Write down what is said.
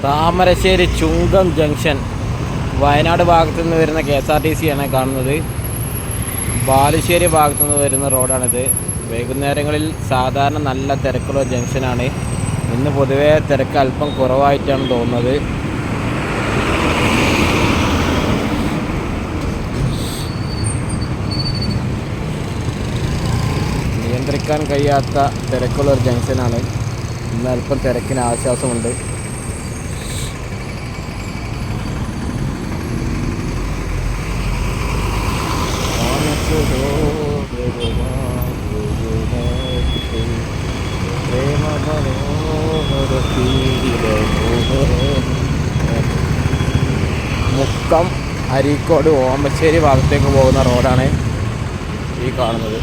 താമരശ്ശേരി ചുങ്കം junction Wayanad ഭാഗത്തു നിന്ന് വരുന്ന KSRTC ആണ് കാണുന്നത്. ബാലുശ്ശേരി ഭാഗത്തു നിന്ന് വരുന്ന റോഡാണിത്. വൈകുന്നേരങ്ങളിൽ സാധാരണ നല്ല തിരക്കുള്ള ജംഗ്ഷനാണ്. ഇന്ന് പൊതുവേ തിരക്ക് അല്പം കുറവായിട്ടാണ് തോന്നുന്നത്. നിയന്ത്രിക്കാൻ കഴിയാത്ത തിരക്കുള്ള ഒരു ജംഗ്ഷനാണ്. ഇന്ന് അല്പം തിരക്കിന് ആശ്വാസമുണ്ട്. മുക്കം, അരീക്കോട്, ഓമശ്ശേരി ഭാഗത്തേക്ക് പോകുന്ന റോഡാണ് ഈ കാണുന്നത്.